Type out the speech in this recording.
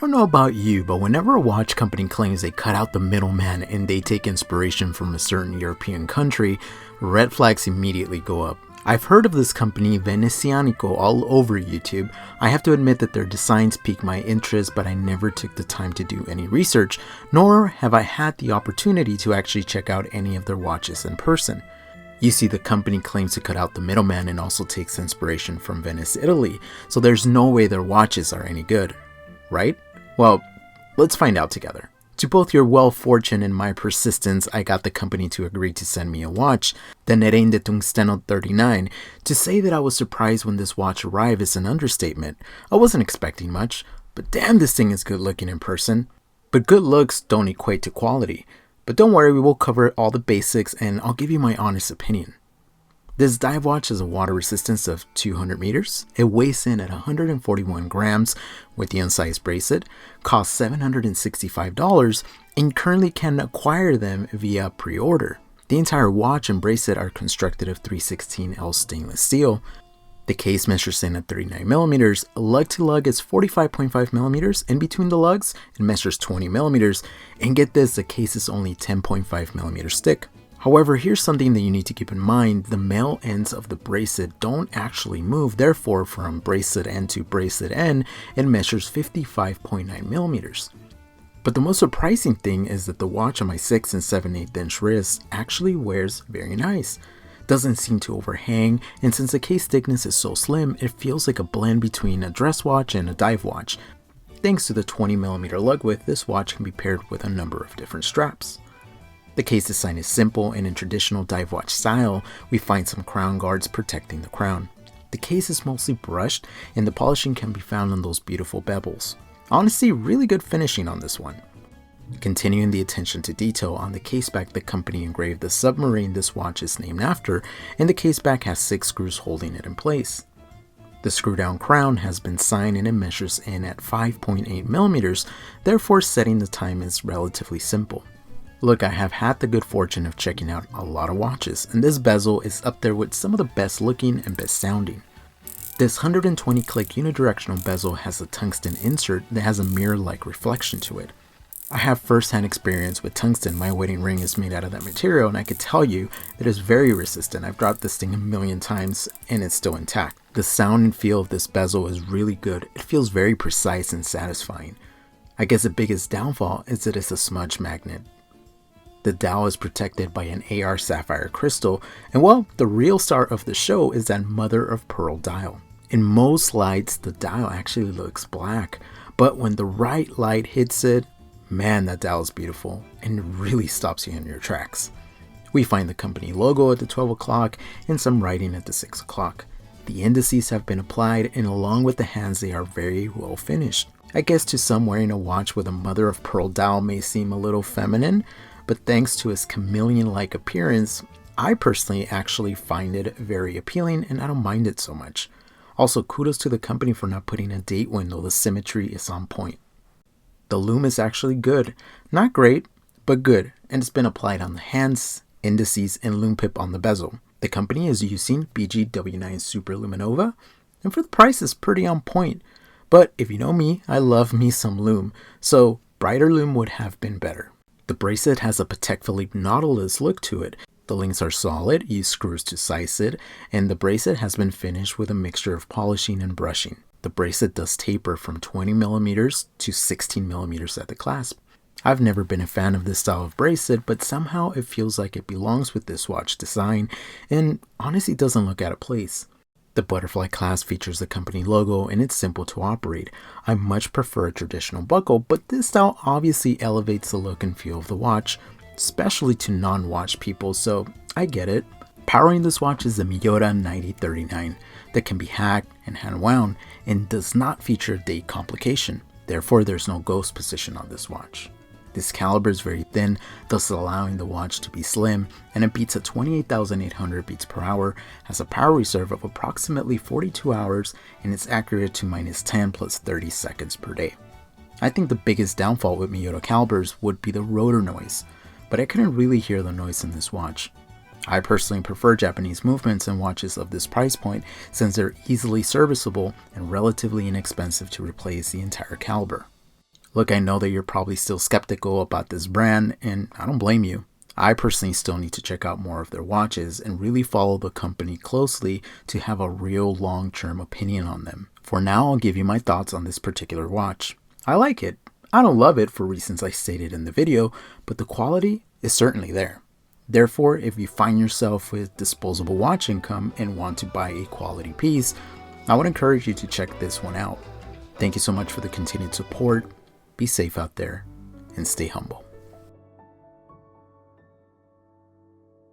don't know about you, but whenever a watch company claims they cut out the middleman and they take inspiration from a certain European country, red flags immediately go up. I've heard of this company Venizianico all over YouTube. I have to admit that their designs piqued my interest, but I never took the time to do any research, nor have I had the opportunity to actually check out any of their watches in person. You see, the company claims to cut out the middleman and also takes inspiration from Venice, Italy, so there's no way their watches are any good, right? Well, let's find out together. To both your well fortune and my persistence, I got the company to agree to send me a watch, the NEREIDE TUNGSTENO 39. To say that I was surprised when this watch arrived is an understatement. I wasn't expecting much, but damn, this thing is good looking in person. But good looks don't equate to quality. But don't worry, we will cover all the basics and I'll give you my honest opinion. This dive watch has a water resistance of 200 meters. It weighs in at 141 grams with the unsized bracelet, costs $765, and currently can acquire them via pre-order. The entire watch and bracelet are constructed of 316L stainless steel. The case measures in at 39 millimeters. Lug to lug is 45.5 millimeters. In between the lugs, it measures 20 millimeters. And get this, the case is only 10.5 millimeters thick. However, here's something that you need to keep in mind. The male ends of the bracelet don't actually move. Therefore, from bracelet end to bracelet end, it measures 55.9 millimeters. But the most surprising thing is that the watch on my 6 and 7/8 inch wrist actually wears very nice. Doesn't seem to overhang, and since the case thickness is so slim, it feels like a blend between a dress watch and a dive watch. Thanks to the 20 millimeter lug width, this watch can be paired with a number of different straps. The case design is simple, and in traditional dive watch style, we find some crown guards protecting the crown. The case is mostly brushed, and the polishing can be found on those beautiful bevels. Honestly, really good finishing on this one. Continuing the attention to detail, on the case back, the company engraved the submarine this watch is named after, and the case back has 6 screws holding it in place. The screw down crown has been signed and it measures in at 5.8 millimeters, therefore setting the time is relatively simple. Look, I have had the good fortune of checking out a lot of watches, and this bezel is up there with some of the best looking and best sounding. This 120 click unidirectional bezel has a tungsten insert that has a mirror-like reflection to it. I have first-hand experience with tungsten. My wedding ring is made out of that material, and I can tell you that it's very resistant. I've dropped this thing a million times and it's still intact. The sound and feel of this bezel is really good. It feels very precise and satisfying. I guess the biggest downfall is that it's a smudge magnet. The dial is protected by an AR sapphire crystal, and well, the real star of the show is that mother of pearl dial. In most lights, the dial actually looks black, but when the right light hits it, man, that dial is beautiful and really stops you in your tracks. We find the company logo at the 12 o'clock and some writing at the 6 o'clock. The indices have been applied, and along with the hands, they are very well finished. I guess to some, wearing a watch with a mother of pearl dial may seem a little feminine, but thanks to its chameleon-like appearance, I personally actually find it very appealing and I don't mind it so much. Also, kudos to the company for not putting a date window. The symmetry is on point. The lume is actually good. Not great, but good, and it's been applied on the hands, indices, and lume pip on the bezel. The company is using BGW9 Super Luminova, and for the price it's pretty on point. But if you know me, I love me some lume, so brighter lume would have been better. The bracelet has a Patek Philippe Nautilus look to it. The links are solid, use screws to size it, and the bracelet has been finished with a mixture of polishing and brushing. The bracelet does taper from 20 millimeters to 16 millimeters at the clasp. I've never been a fan of this style of bracelet, but somehow it feels like it belongs with this watch design and honestly doesn't look out of place. The butterfly clasp features the company logo and it's simple to operate. I much prefer a traditional buckle, but this style obviously elevates the look and feel of the watch, especially to non-watch people, so I get it. Powering this watch is the Miyota 9039 that can be hacked and hand wound and does not feature date complication. Therefore, there's no ghost position on this watch. This caliber is very thin, thus allowing the watch to be slim, and it beats at 28,800 beats per hour, has a power reserve of approximately 42 hours, and it's accurate to -10 plus 30 seconds per day. I think the biggest downfall with Miyota calibers would be the rotor noise, but I couldn't really hear the noise in this watch. I personally prefer Japanese movements in watches of this price point since they're easily serviceable and relatively inexpensive to replace the entire caliber. Look, I know that you're probably still skeptical about this brand, and I don't blame you. I personally still need to check out more of their watches and really follow the company closely to have a real long-term opinion on them. For now, I'll give you my thoughts on this particular watch. I like it. I don't love it for reasons I stated in the video, but the quality is certainly there. Therefore, if you find yourself with disposable watch income and want to buy a quality piece, I would encourage you to check this one out. Thank you so much for the continued support. Be safe out there and stay humble.